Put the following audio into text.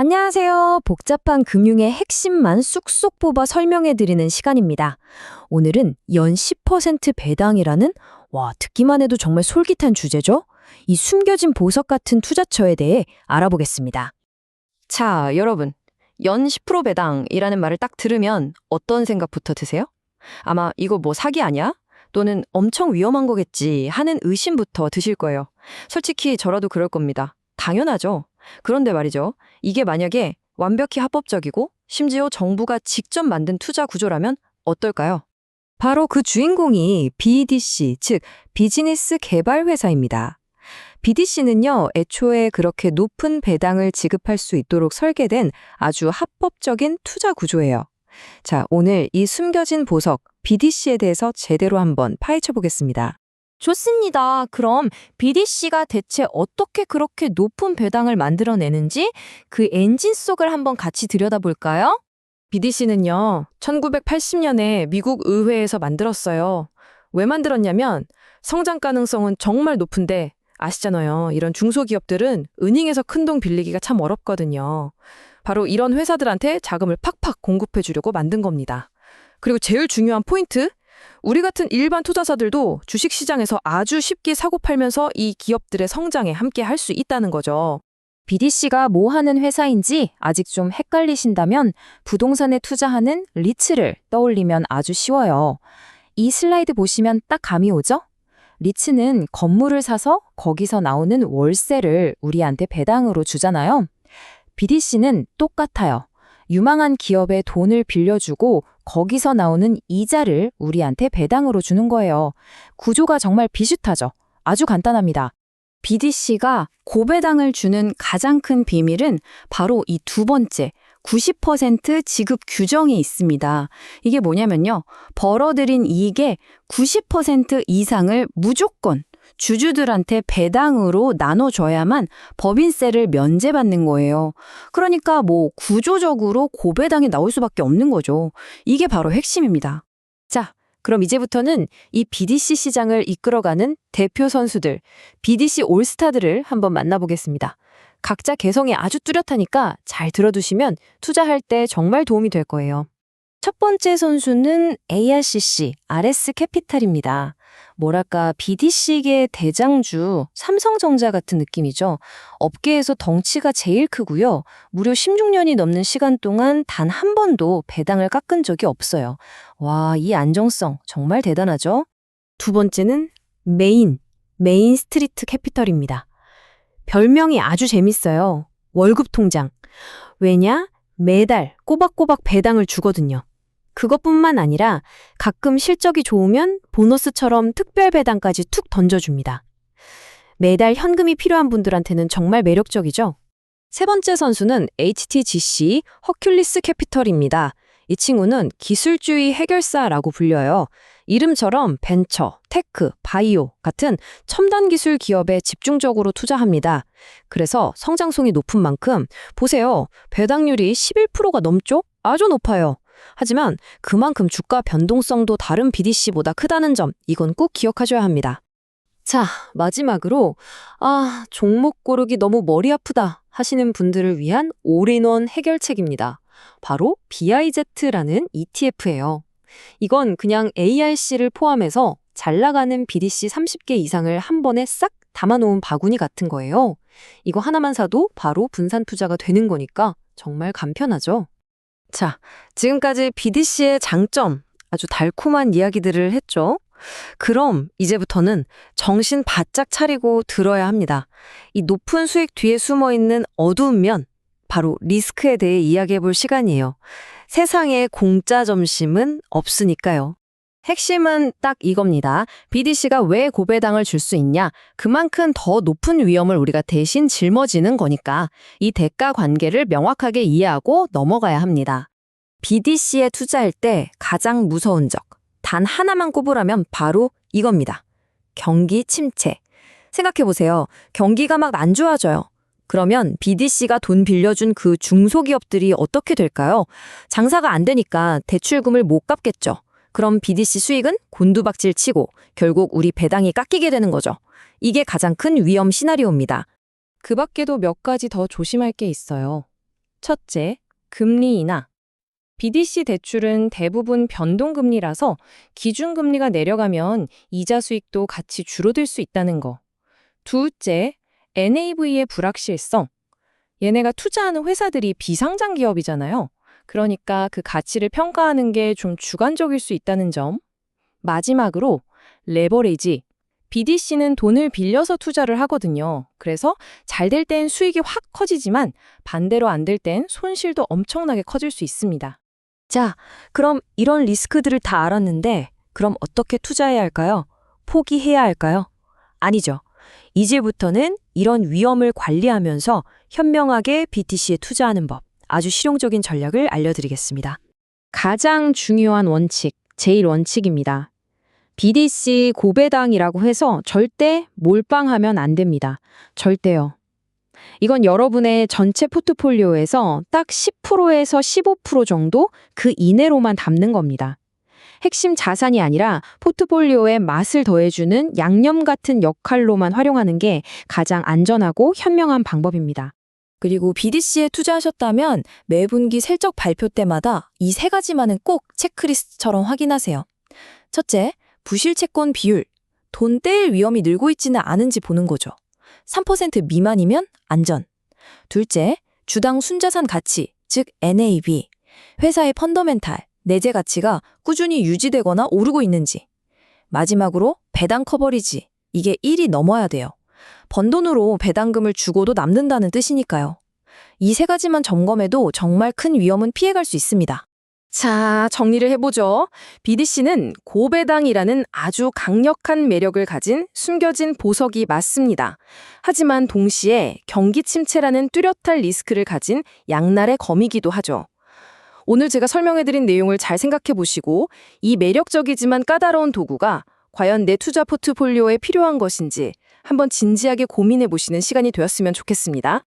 안녕하세요. 복잡한 금융의 핵심만 쑥쑥 뽑아 설명해 드리는 시간입니다. 오늘은 연 10% 배당이라는 듣기만 해도 정말 솔깃한 주제죠? 이 숨겨진 보석 같은 투자처에 대해 알아보겠습니다. 자, 여러분. 연 10% 배당이라는 말을 딱 들으면 어떤 생각부터 드세요? 아마 이거 뭐 사기 아니야? 또는 엄청 위험한 거겠지 하는 의심부터 드실 거예요. 솔직히 저라도 그럴 겁니다. 당연하죠. 그런데 말이죠. 이게 만약에 완벽히 합법적이고 심지어 정부가 직접 만든 투자 구조라면 어떨까요? 바로 그 주인공이 BDC, 즉 비즈니스 개발 회사입니다. BDC는요, 애초에 그렇게 높은 배당을 지급할 수 있도록 설계된 아주 합법적인 투자 구조예요. 자, 오늘 이 숨겨진 보석, BDC에 대해서 제대로 한번 파헤쳐 보겠습니다. 좋습니다. 그럼 BDC가 대체 어떻게 그렇게 높은 배당을 만들어내는지 그 엔진 속을 한번 같이 들여다볼까요? BDC는요, 1980년에 미국 의회에서 만들었어요. 왜 만들었냐면 성장 가능성은 정말 높은데 아시잖아요. 이런 중소기업들은 은행에서 큰돈 빌리기가 참 어렵거든요. 바로 이런 회사들한테 자금을 팍팍 공급해 주려고 만든 겁니다. 그리고 제일 중요한 포인트, 우리 같은 일반 투자자들도 주식시장에서 아주 쉽게 사고 팔면서 이 기업들의 성장에 함께 할 수 있다는 거죠. BDC가 뭐 하는 회사인지 아직 좀 헷갈리신다면 부동산에 투자하는 리츠를 떠올리면 아주 쉬워요. 이 슬라이드 보시면 딱 감이 오죠? 리츠는 건물을 사서 거기서 나오는 월세를 우리한테 배당으로 주잖아요. BDC는 똑같아요. 유망한 기업에 돈을 빌려주고 거기서 나오는 이자를 우리한테 배당으로 주는 거예요. 구조가 정말 비슷하죠. 아주 간단합니다. BDC가 고배당을 주는 가장 큰 비밀은 바로 이 두 번째, 90% 지급 규정이 있습니다. 이게 뭐냐면요. 벌어들인 이익의 90% 이상을 무조건 주주들한테 배당으로 나눠줘야만 법인세를 면제받는 거예요. 그러니까 구조적으로 고배당이 나올 수밖에 없는 거죠. 이게 바로 핵심입니다. 자, 그럼 이제부터는 이 BDC 시장을 이끌어가는 대표 선수들, BDC 올스타들을 한번 만나보겠습니다. 각자 개성이 아주 뚜렷하니까 잘 들어두시면 투자할 때 정말 도움이 될 거예요. 첫 번째 선수는 ARCC, RS 캐피탈입니다. 뭐랄까 BDC계 대장주 삼성전자 같은 느낌이죠. 업계에서 덩치가 제일 크고요. 무려 16년이 넘는 시간 동안 단 한 번도 배당을 깎은 적이 없어요. 와, 이 안정성 정말 대단하죠? 두 번째는 메인 스트리트 캐피털입니다. 별명이 아주 재밌어요. 월급 통장. 왜냐? 매달 꼬박꼬박 배당을 주거든요. 그것뿐만 아니라 가끔 실적이 좋으면 보너스처럼 특별 배당까지 툭 던져줍니다. 매달 현금이 필요한 분들한테는 정말 매력적이죠. 세 번째 선수는 HTGC 허큘리스 캐피털입니다. 이 친구는 기술주의 해결사라고 불려요. 이름처럼 벤처, 테크, 바이오 같은 첨단 기술 기업에 집중적으로 투자합니다. 그래서 성장성이 높은 만큼 보세요. 배당률이 11%가 넘죠? 아주 높아요. 하지만 그만큼 주가 변동성도 다른 BDC보다 크다는 점, 이건 꼭 기억하셔야 합니다. 자, 마지막으로 종목 고르기 너무 머리 아프다 하시는 분들을 위한 올인원 해결책입니다. 바로 BIZ라는 ETF예요. 이건 그냥 ARC를 포함해서 잘 나가는 BDC 30개 이상을 한 번에 싹 담아놓은 바구니 같은 거예요. 이거 하나만 사도 바로 분산 투자가 되는 거니까 정말 간편하죠. 자, 지금까지 BDC의 장점, 아주 달콤한 이야기들을 했죠. 그럼 이제부터는 정신 바짝 차리고 들어야 합니다. 이 높은 수익 뒤에 숨어있는 어두운 면, 바로 리스크에 대해 이야기해 볼 시간이에요. 세상에 공짜 점심은 없으니까요. 핵심은 딱 이겁니다. BDC가 왜 고배당을 줄 수 있냐? 그만큼 더 높은 위험을 우리가 대신 짊어지는 거니까 이 대가 관계를 명확하게 이해하고 넘어가야 합니다. BDC에 투자할 때 가장 무서운 적, 단 하나만 꼽으라면 바로 이겁니다. 경기 침체. 생각해보세요. 경기가 막 안 좋아져요. 그러면 BDC가 돈 빌려준 그 중소기업들이 어떻게 될까요? 장사가 안 되니까 대출금을 못 갚겠죠. 그럼 BDC 수익은 곤두박질 치고 결국 우리 배당이 깎이게 되는 거죠. 이게 가장 큰 위험 시나리오입니다. 그 밖에도 몇 가지 더 조심할 게 있어요. 첫째, 금리 인하. BDC 대출은 대부분 변동금리라서 기준금리가 내려가면 이자 수익도 같이 줄어들 수 있다는 거. 둘째, NAV의 불확실성. 얘네가 투자하는 회사들이 비상장 기업이잖아요. 그러니까 그 가치를 평가하는 게 좀 주관적일 수 있다는 점. 마지막으로, 레버리지. BDC는 돈을 빌려서 투자를 하거든요. 그래서 잘 될 땐 수익이 확 커지지만 반대로 안 될 땐 손실도 엄청나게 커질 수 있습니다. 자, 그럼 이런 리스크들을 다 알았는데 그럼 어떻게 투자해야 할까요? 포기해야 할까요? 아니죠. 이제부터는 이런 위험을 관리하면서 현명하게 BTC에 투자하는 법, 아주 실용적인 전략을 알려드리겠습니다. 가장 중요한 원칙, 제일 원칙입니다. BDC 고배당이라고 해서 절대 몰빵하면 안 됩니다. 절대요. 이건 여러분의 전체 포트폴리오에서 딱 10%에서 15% 정도 그 이내로만 담는 겁니다. 핵심 자산이 아니라 포트폴리오에 맛을 더해주는 양념 같은 역할로만 활용하는 게 가장 안전하고 현명한 방법입니다. 그리고 BDC에 투자하셨다면 매분기 실적 발표 때마다 이 세 가지만은 꼭 체크리스트처럼 확인하세요. 첫째, 부실채권 비율. 돈 떼일 위험이 늘고 있지는 않은지 보는 거죠. 3% 미만이면 안전. 둘째, 주당 순자산 가치, 즉 NAV. 회사의 펀더멘탈, 내재 가치가 꾸준히 유지되거나 오르고 있는지. 마지막으로 배당 커버리지. 이게 1이 넘어야 돼요. 번 돈으로 배당금을 주고도 남는다는 뜻이니까요. 이 세 가지만 점검해도 정말 큰 위험은 피해갈 수 있습니다. 자, 정리를 해보죠. BDC는 고배당이라는 아주 강력한 매력을 가진 숨겨진 보석이 맞습니다. 하지만 동시에 경기 침체라는 뚜렷한 리스크를 가진 양날의 검이기도 하죠. 오늘 제가 설명해드린 내용을 잘 생각해보시고 이 매력적이지만 까다로운 도구가 과연 내 투자 포트폴리오에 필요한 것인지 한번 진지하게 고민해보시는 시간이 되었으면 좋겠습니다.